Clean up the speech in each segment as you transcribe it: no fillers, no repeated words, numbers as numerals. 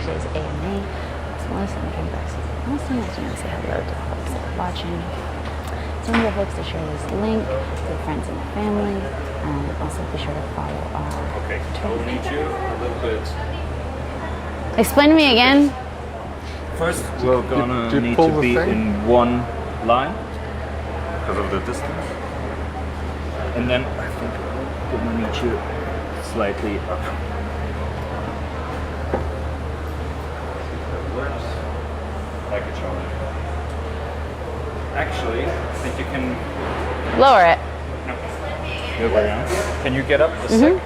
today's AMA. It's Melissa and came back. Also, I just want to say hello to the folks that are watching. So remember folks to share this link to their friends and their family. Also be sure to follow our I'll need you a little bit. Explain to me again. First, we're gonna need to be in one line because of the distance. And then I think we're gonna need you slightly up. That works. Like a charge. Actually, I think you can Lower it. the other way around. Can you get up a sec?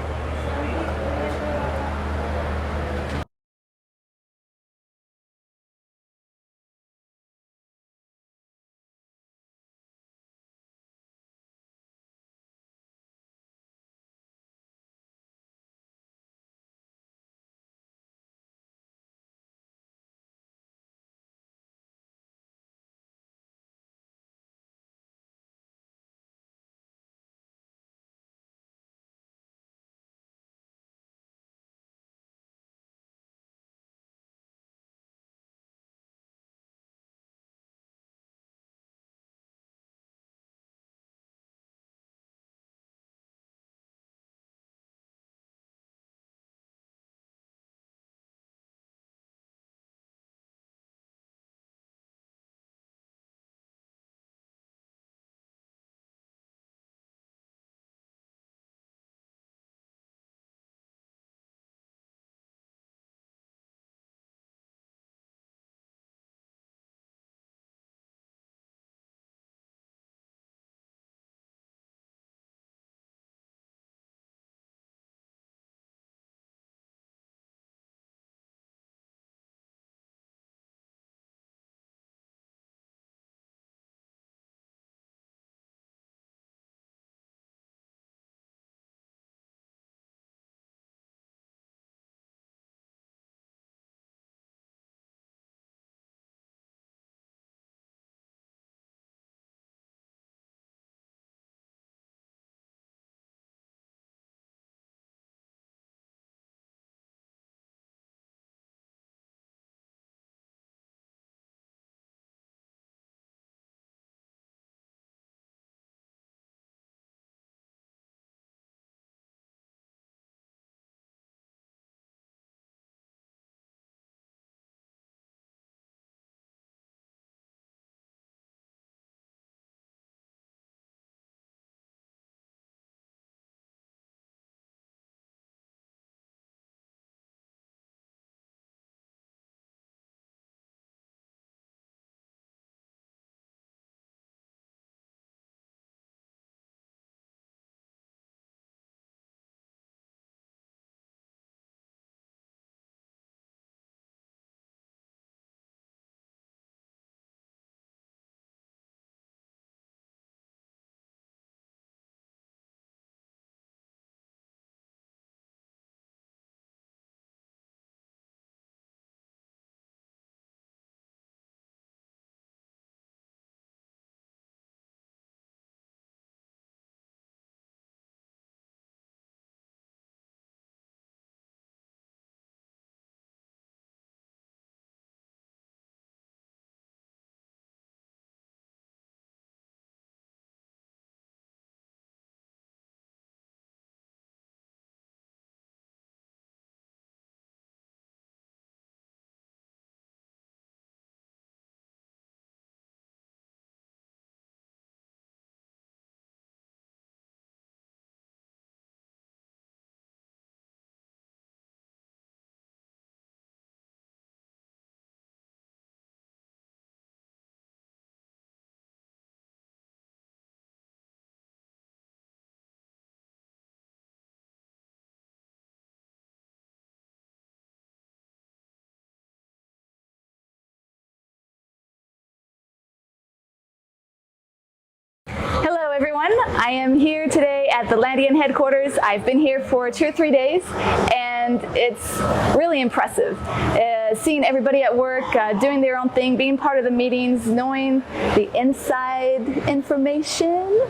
Hello everyone, I am here today at the Landian headquarters. I've been here for 2 or 3 days and it's really impressive. Seeing everybody at work doing their own thing, being part of the meetings, knowing the inside information.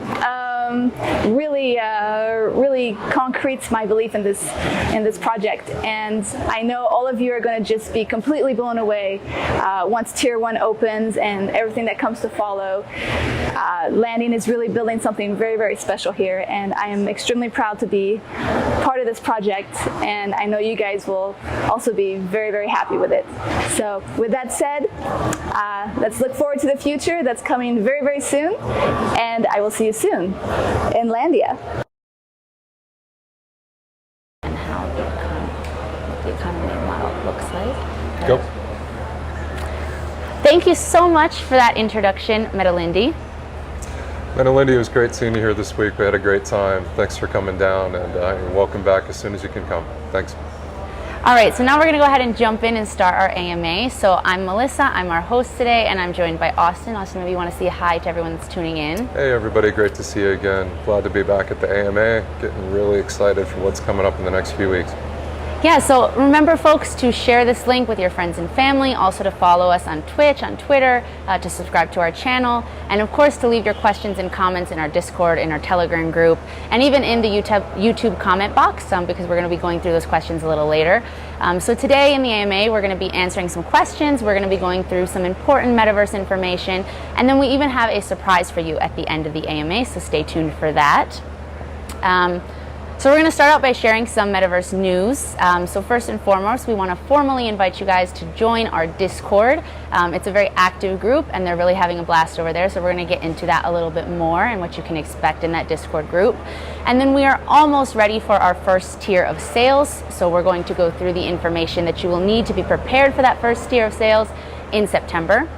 really concretes my belief in this project. And I know all of you are going to just be completely blown away once Tier 1 opens and everything that comes to follow. Landian is really building something very, very special here, and I am extremely proud to be part of this project, and I know you guys will also be very, very happy with it. So with that said, let's look forward to the future that's coming very, very soon, and I will see you soon in Landia. And how the economy model looks like. Go. Thank you so much for that introduction, Metalindi. Lindy, it was great seeing you here this week. We had a great time. Thanks for coming down, and welcome back as soon as you can come. Thanks. All right, so now we're going to go ahead and jump in and start our AMA. So I'm Melissa, I'm our host today, and I'm joined by Austin. Austin, maybe you want to say hi to everyone that's tuning in. Hey everybody, great to see you again. Glad to be back at the AMA. Getting really excited for what's coming up in the next few weeks. Yeah, so remember folks to share this link with your friends and family, also to follow us on Twitch, on Twitter, to subscribe to our channel, and of course to leave your questions and comments in our Discord, in our Telegram group, and even in the YouTube comment box, because we're going to be going through those questions a little later. So today in the AMA, we're going to be answering some questions, we're going to be going through some important metaverse information, and then we even have a surprise for you at the end of the AMA, so stay tuned for that. So we're going to start out by sharing some metaverse news. So first and foremost, we want to formally invite you guys to join our Discord. It's a very active group, and they're really having a blast over there. So we're going to get into that a little bit more and what you can expect in that Discord group. And then we are almost ready for our first tier of sales. So we're going to go through the information that you will need to be prepared for that first tier of sales in September.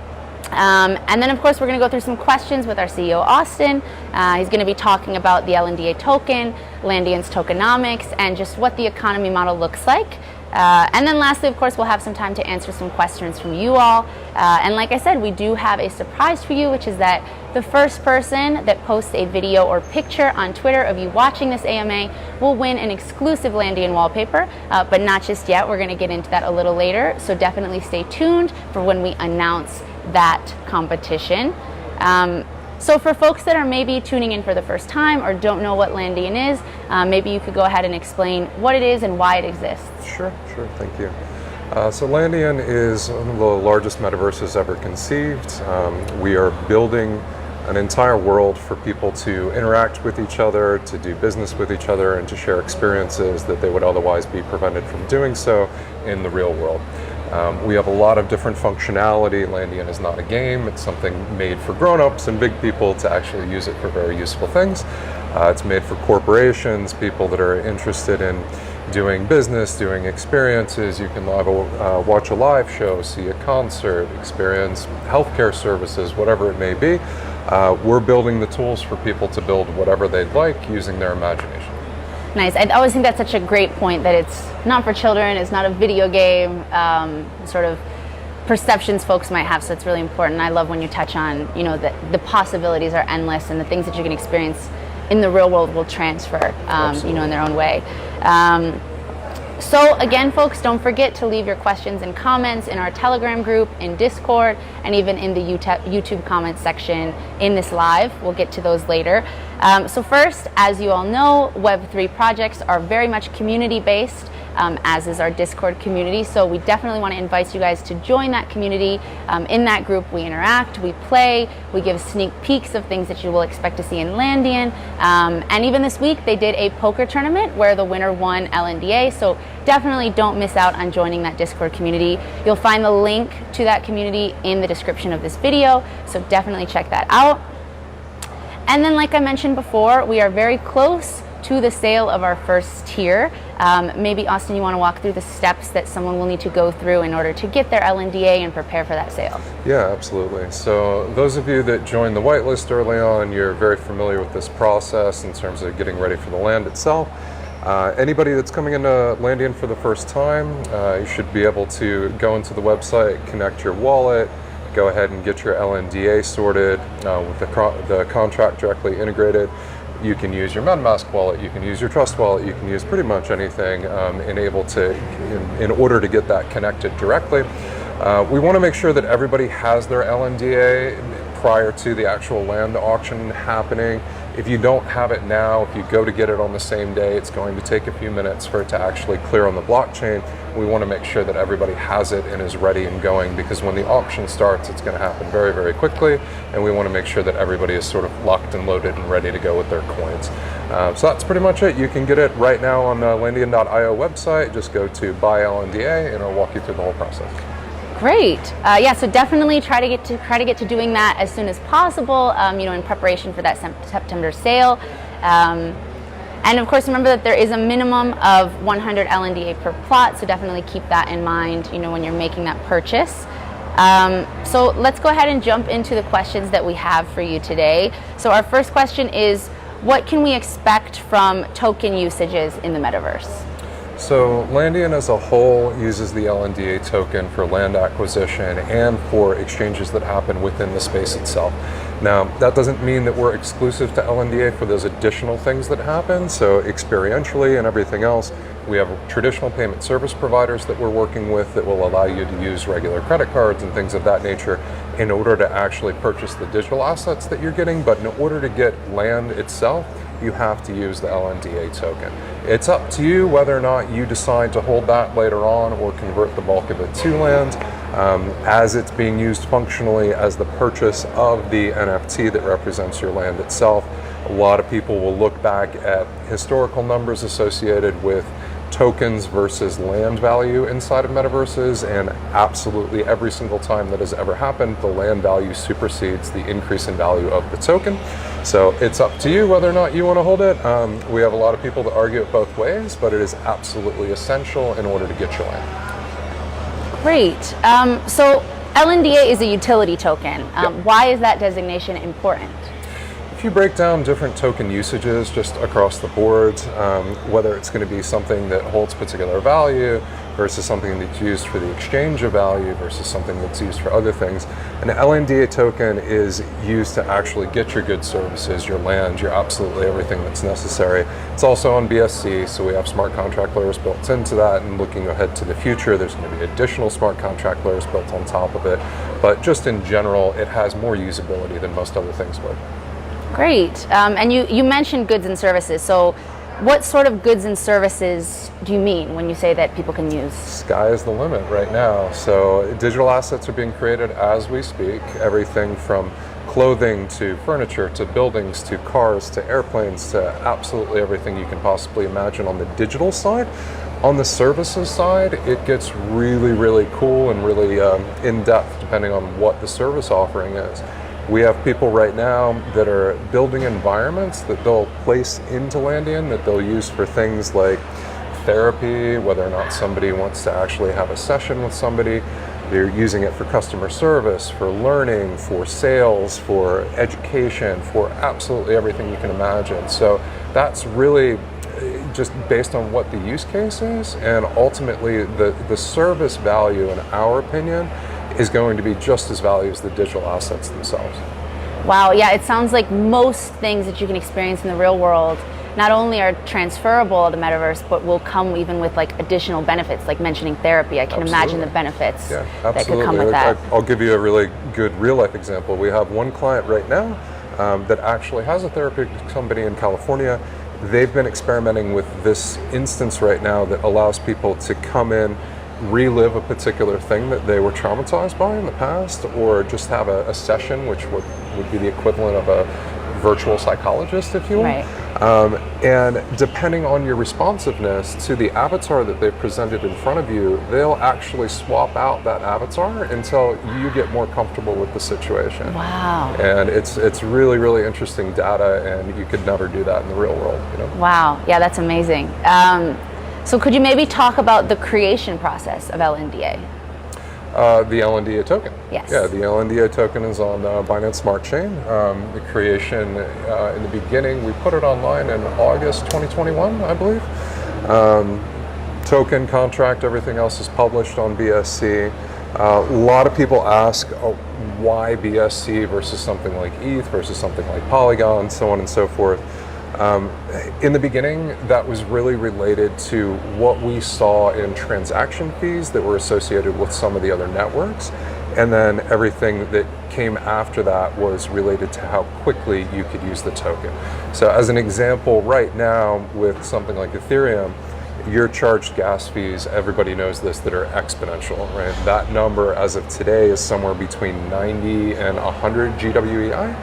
And then of course we're going to go through some questions with our CEO Austin. He's going to be talking about the LNDA token, Landian's tokenomics, and just what the economy model looks like. And then lastly, of course, we'll have some time to answer some questions from you all. And like I said, we do have a surprise for you, which is that the first person that posts a video or picture on Twitter of you watching this AMA will win an exclusive Landian wallpaper, but not just yet. We're going to get into that a little later, so definitely stay tuned for when we announce that competition. So for folks that are maybe tuning in for the first time or don't know what Landian is, maybe you could go ahead and explain what it is and why it exists. Sure, thank you. So Landian is one of the largest metaverses ever conceived. We are building an entire world for people to interact with each other, to do business with each other, and to share experiences that they would otherwise be prevented from doing so in the real world. We have a lot of different functionality. Landian is not a game. It's something made for grown-ups and big people to actually use it for very useful things. It's made for corporations, people that are interested in doing business, doing experiences. You can watch a live show, see a concert, experience healthcare services, whatever it may be. We're building the tools for people to build whatever they'd like using their imagination. Nice. I always think that's such a great point, that it's not for children, it's not a video game, sort of perceptions folks might have, so it's really important. I love when you touch on, that the possibilities are endless and the things that you can experience in the real world will transfer, in their own way. So again, folks, don't forget to leave your questions and comments in our Telegram group, in Discord, and even in the YouTube comments section in this live. We'll get to those later. So first, as you all know, Web3 projects are very much community-based, as is our Discord community. So we definitely want to invite you guys to join that community. In that group, we interact, we play, we give sneak peeks of things that you will expect to see in Landian. And even this week, they did a poker tournament where the winner won LNDA. So definitely don't miss out on joining that Discord community. You'll find the link to that community in the description of this video. So definitely check that out. And then, like I mentioned before, we are very close to the sale of our first tier. Maybe Austin, you want to walk through the steps that someone will need to go through in order to get their LNDA and prepare for that sale? Yeah, absolutely. So those of you that joined the whitelist early on, you're very familiar with this process in terms of getting ready for the land itself. Anybody that's coming into Landian for the first time, you should be able to go into the website, connect your wallet, go ahead and get your LNDA sorted with the contract directly integrated. You can use your MetaMask wallet, you can use your Trust wallet, you can use pretty much anything in order to get that connected directly. We want to make sure that everybody has their LNDA prior to the actual land auction happening. If you don't have it now, if you go to get it on the same day, it's going to take a few minutes for it to actually clear on the blockchain. We want to make sure that everybody has it and is ready and going, because when the auction starts, it's going to happen very, very quickly, and we want to make sure that everybody is sort of locked and loaded and ready to go with their coins. So that's pretty much it. You can get it right now on the Landian.io website. Just go to Buy LNDA and it'll walk you through the whole process. Great. Yeah, so definitely try to get to doing that as soon as possible, in preparation for that September sale. And of course, remember that there is a minimum of 100 LNDA per plot, so definitely keep that in mind, when you're making that purchase. So let's go ahead and jump into the questions that we have for you today. So our first question is, what can we expect from token usages in the metaverse? So Landian as a whole uses the LNDA token for land acquisition and for exchanges that happen within the space itself. Now, that doesn't mean that we're exclusive to LNDA for those additional things that happen. So experientially and everything else, we have traditional payment service providers that we're working with that will allow you to use regular credit cards and things of that nature in order to actually purchase the digital assets that you're getting. But in order to get land itself, you have to use the LNDA token. It's up to you whether or not you decide to hold that later on or convert the bulk of it to land. As it's being used functionally as the purchase of the NFT that represents your land itself, a lot of people will look back at historical numbers associated with tokens versus land value inside of metaverses, and absolutely every single time that has ever happened, the land value supersedes the increase in value of the token. So it's up to you whether or not you want to hold it. We have a lot of people that argue it both ways, but it is absolutely essential in order to get your land. Great. So LNDA is a utility token. Yep. Why is that designation important? If you break down different token usages just across the board, whether it's going to be something that holds particular value versus something that's used for the exchange of value versus something that's used for other things, an LNDA token is used to actually get your goods, services, your land, your absolutely everything that's necessary. It's also on BSC, so we have smart contract layers built into that, and looking ahead to the future, there's going to be additional smart contract layers built on top of it. But just in general, it has more usability than most other things would. Great. And you mentioned goods and services. So what sort of goods and services do you mean when you say that people can use? Sky is the limit right now. So digital assets are being created as we speak. Everything from clothing to furniture to buildings to cars to airplanes to absolutely everything you can possibly imagine on the digital side. On the services side, it gets really, really cool and really in-depth depending on what the service offering is. We have people right now that are building environments that they'll place into Landian that they'll use for things like therapy, whether or not somebody wants to actually have a session with somebody. They're using it for customer service, for learning, for sales, for education, for absolutely everything you can imagine. So that's really just based on what the use case is, and ultimately the service value, in our opinion, is going to be just as valuable as the digital assets themselves. Wow, yeah, it sounds like most things that you can experience in the real world not only are transferable to the metaverse, but will come even with like additional benefits, like mentioning therapy. I can imagine the benefits that could come with that. I'll give you a really good real life example. We have one client right now that actually has a therapy company in California. They've been experimenting with this instance right now that allows people to come in, relive a particular thing that they were traumatized by in the past, or just have a session, which would be the equivalent of a virtual psychologist, if you will. Right. And depending on your responsiveness to the avatar that they've presented in front of you, they'll actually swap out that avatar until you get more comfortable with the situation. Wow. And it's really, really interesting data, and you could never do that in the real world. Wow, yeah, that's amazing. So could you maybe talk about the creation process of LNDA? The LNDA token. Yes. Yeah, the LNDA token is on Binance Smart Chain. The creation in the beginning, we put it online in August 2021, I believe. Token, contract, everything else is published on BSC. A lot of people ask, why BSC versus something like ETH versus something like Polygon, so on and so forth. In the beginning, that was really related to what we saw in transaction fees that were associated with some of the other networks. And then everything that came after that was related to how quickly you could use the token. So as an example, right now with something like Ethereum, your charged gas fees, everybody knows this, that are exponential, right? That number as of today is somewhere between 90 and 100 GWEI.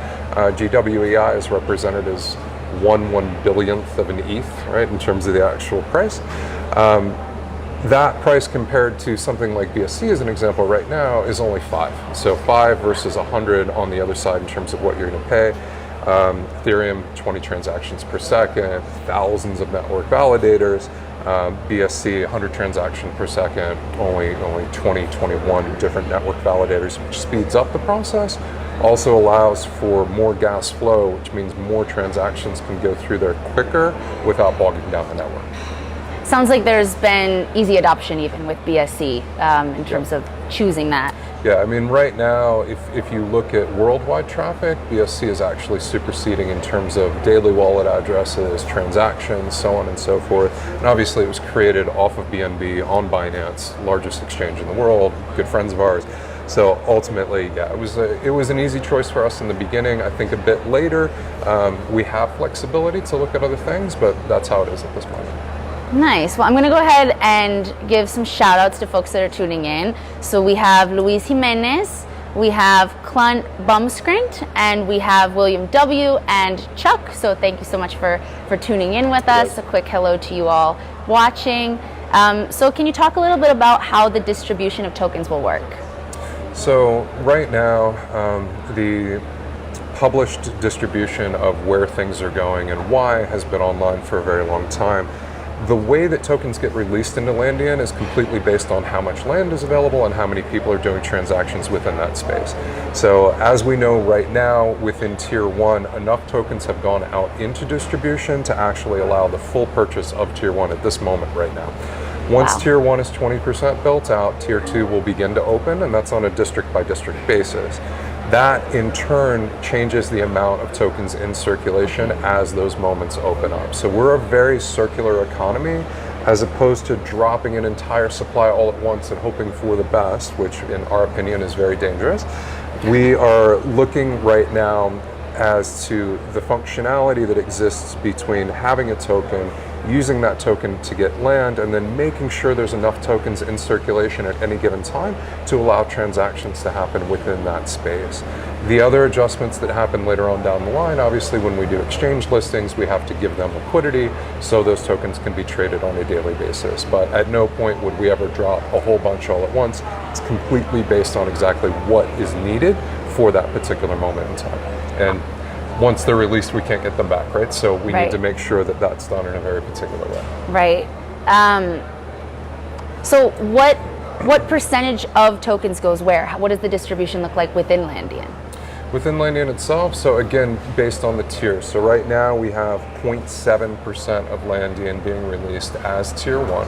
GWEI is represented as 1/1 billionth of an ETH, right, in terms of the actual price. That price compared to something like BSC as an example right now is only 5. So 5 versus 100 on the other side in terms of what you're going to pay. Ethereum, 20 transactions per second, thousands of network validators. BSC, 100 transactions per second, only 20, 21 different network validators, which speeds up the process. Also allows for more gas flow, which means more transactions can go through there quicker without bogging down the network. Sounds like there's been easy adoption even with BSC in terms of choosing that. Yeah, I mean, right now, if you look at worldwide traffic, BSC is actually superseding in terms of daily wallet addresses, transactions, so on and so forth. And obviously, it was created off of BNB on Binance, largest exchange in the world, good friends of ours. So ultimately, yeah, it was an easy choice for us in the beginning. I think a bit later, we have flexibility to look at other things, but that's how it is at this moment. Nice. Well, I'm going to go ahead and give some shout outs to folks that are tuning in. So we have Luis Jimenez, we have Clunt Bumskrint, and we have William W. and Chuck. So thank you so much for tuning in with us. A quick hello to you all watching. So can you talk a little bit about how the distribution of tokens will work? So right now, the published distribution of where things are going and why has been online for a very long time. The way that tokens get released into Landian is completely based on how much land is available and how many people are doing transactions within that space. So as we know right now, within Tier 1, enough tokens have gone out into distribution to actually allow the full purchase of Tier 1 at this moment right now. Once Tier 1 is 20% built out, Tier 2 will begin to open, and that's on a district by district basis. That in turn changes the amount of tokens in circulation as those moments open up. So we're a very circular economy as opposed to dropping an entire supply all at once and hoping for the best, which in our opinion is very dangerous. We are looking right now as to the functionality that exists between having a token, using that token to get land, and then making sure there's enough tokens in circulation at any given time to allow transactions to happen within that space. The other adjustments that happen later on down the line, obviously when we do exchange listings, we have to give them liquidity so those tokens can be traded on a daily basis. But at no point would we ever drop a whole bunch all at once. It's completely based on exactly what is needed for that particular moment in time. And once they're released, we can't get them back, right? So we need to make sure that that's done in a very particular way. Right. So what percentage of tokens goes where? What does the distribution look like within Landian? Within Landian itself, so again, based on the tiers. So right now we have 0.7% of Landian being released as Tier 1.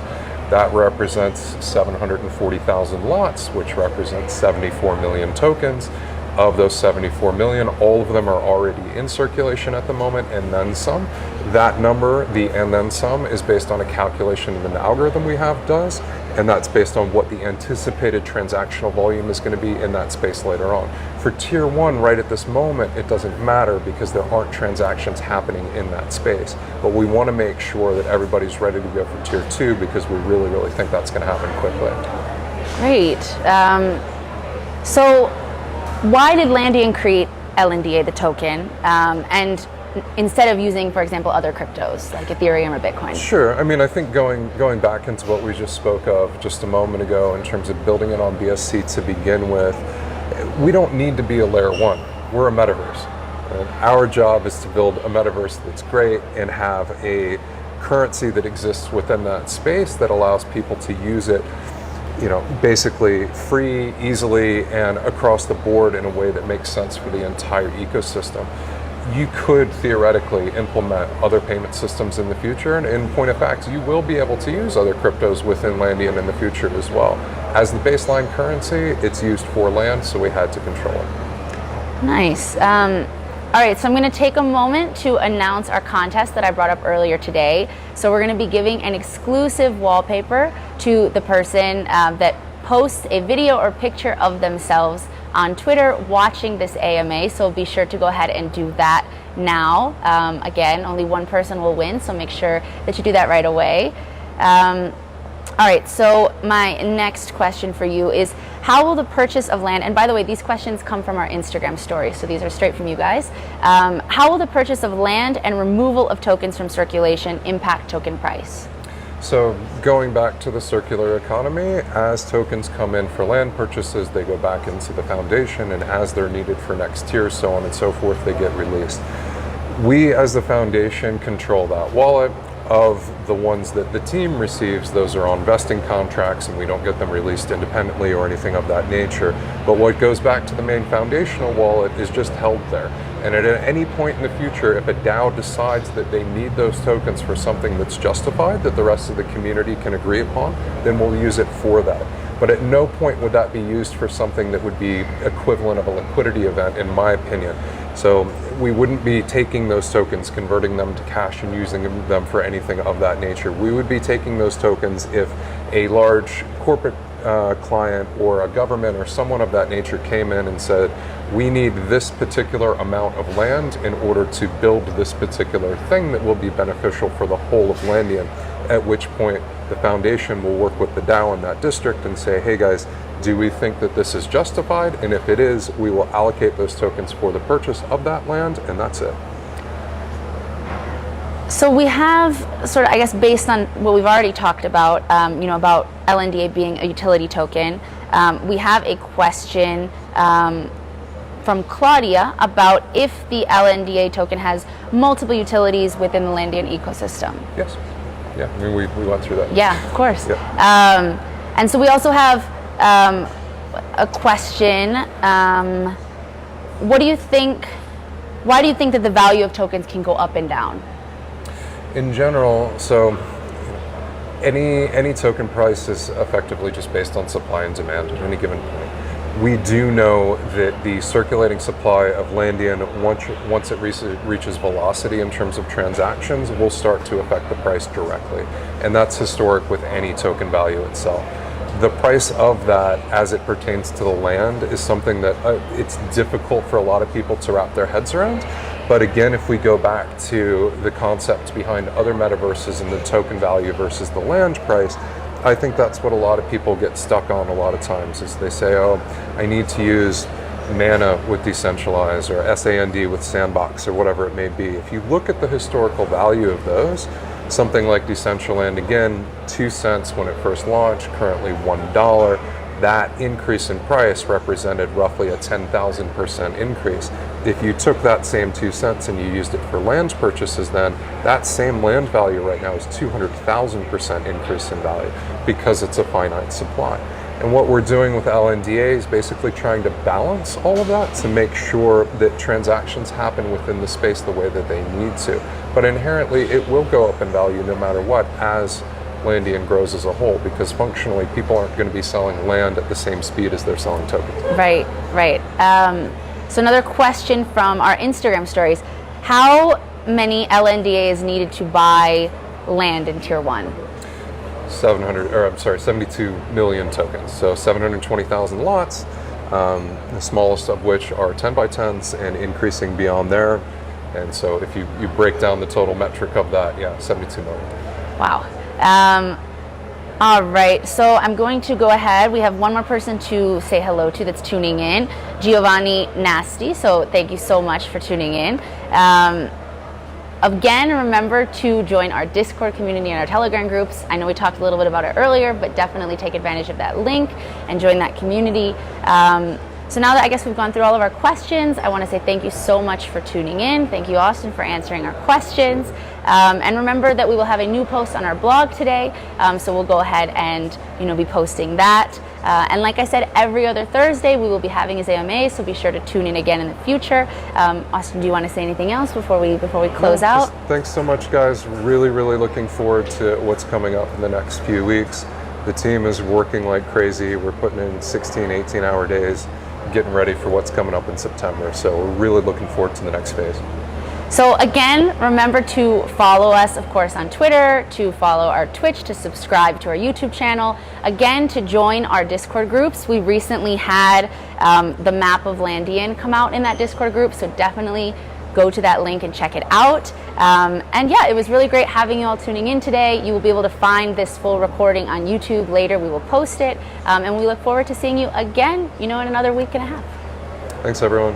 That represents 740,000 lots, which represents 74 million tokens. Of those 74 million, all of them are already in circulation at the moment, and then some. That number, the and then some, is based on a calculation that an algorithm we have does, and that's based on what the anticipated transactional volume is going to be in that space later on. For Tier 1, right at this moment, it doesn't matter because there aren't transactions happening in that space. But we want to make sure that everybody's ready to go for Tier 2 because we really, really think that's going to happen quickly. Great. So why did Landian create LNDA, the token, and instead of using, for example, other cryptos like Ethereum or Bitcoin? Sure. I mean, I think going back into what we just spoke of just a moment ago in terms of building it on BSC to begin with, we don't need to be a layer 1. We're a metaverse. And our job is to build a metaverse that's great and have a currency that exists within that space that allows people to use it, you know, basically free, easily, and across the board in a way that makes sense for the entire ecosystem. You could theoretically implement other payment systems in the future, and in point of fact, you will be able to use other cryptos within Landian in the future as well. As the baseline currency, it's used for land, so we had to control it. Nice. All right, so I'm going to take a moment to announce our contest that I brought up earlier today. So we're going to be giving an exclusive wallpaper to the person that post a video or picture of themselves on Twitter watching this AMA, so be sure to go ahead and do that now. Again, only one person will win, so make sure that you do that right away. All right, so my next question for you is, how will the purchase of land, and by the way, these questions come from our Instagram story, so these are straight from you guys. How will the purchase of land and removal of tokens from circulation impact token price? So going back to the circular economy, as tokens come in for land purchases, they go back into the foundation, and as they're needed for next tier, so on and so forth, they get released. We as the foundation control that wallet. Of the ones that the team receives, those are on vesting contracts, and we don't get them released independently or anything of that nature. But what goes back to the main foundational wallet is just held there. And at any point in the future, if a DAO decides that they need those tokens for something that's justified, that the rest of the community can agree upon, then we'll use it for that. But at no point would that be used for something that would be equivalent of a liquidity event, in my opinion. So we wouldn't be taking those tokens, converting them to cash and using them for anything of that nature. We would be taking those tokens if a large corporate client or a government or someone of that nature came in and said, we need this particular amount of land in order to build this particular thing that will be beneficial for the whole of Landian, at which point the foundation will work with the DAO in that district and say, hey guys, do we think that this is justified? And if it is, we will allocate those tokens for the purchase of that land, and that's it. So we have sort of, I guess, based on what we've already talked about, about LNDA being a utility token, we have a question from Claudia about if the LNDA token has multiple utilities within the Landian ecosystem. Yes. Yeah, I mean, we went through that. Yeah, of course. Yeah. And so we also have a question. What do you think? Why do you think that the value of tokens can go up and down? In general, so any token price is effectively just based on supply and demand at any given point. We do know that the circulating supply of Landian, once it reaches velocity in terms of transactions, will start to affect the price directly. And that's historic with any token value itself. The price of that, as it pertains to the land, is something that it's difficult for a lot of people to wrap their heads around. But again, if we go back to the concept behind other metaverses and the token value versus the land price, I think that's what a lot of people get stuck on a lot of times, is they say, oh, I need to use Mana with Decentralize or SAND with Sandbox or whatever it may be. If you look at the historical value of those, something like Decentraland, again, 2 cents when it first launched, currently $1. That increase in price represented roughly a 10,000% increase. If you took that same 2 cents and you used it for land purchases, then that same land value right now is 200,000% increase in value because it's a finite supply. And what we're doing with LNDA is basically trying to balance all of that to make sure that transactions happen within the space the way that they need to. But inherently, it will go up in value no matter what as Landian grows as a whole, because functionally people aren't going to be selling land at the same speed as they're selling tokens. Right. So another question from our Instagram stories: how many LNDA is needed to buy land in Tier 1? 72 million tokens. So 720,000 lots, the smallest of which are 10 by 10s and increasing beyond there. And so if you break down the total metric of that, 72 million. Wow. All right, so I'm going to go ahead. We have one more person to say hello to that's tuning in, Giovanni Nasty. So thank you so much for tuning in. Again, remember to join our Discord community and our Telegram groups. I know we talked a little bit about it earlier, but definitely take advantage of that link and join that community. So now that I guess we've gone through all of our questions, I want to say thank you so much for tuning in. Thank you, Austin, for answering our questions. And remember that we will have a new post on our blog today, so we'll go ahead and be posting that. And like I said, every other Thursday we will be having his AMA, so be sure to tune in again in the future. Austin, do you want to say anything else before we close out? Thanks so much, guys. Really looking forward to what's coming up in the next few weeks. The team is working like crazy. We're putting in 16, 18-hour days, getting ready for what's coming up in September. So we're really looking forward to the next phase. So again, remember to follow us, of course, on Twitter, to follow our Twitch, to subscribe to our YouTube channel. Again, to join our Discord groups. We recently had the map of Landian come out in that Discord group, so definitely go to that link and check it out. And yeah, it was really great having you all tuning in today. You will be able to find this full recording on YouTube later. We will post it, and we look forward to seeing you again, in another week and a half. Thanks, everyone.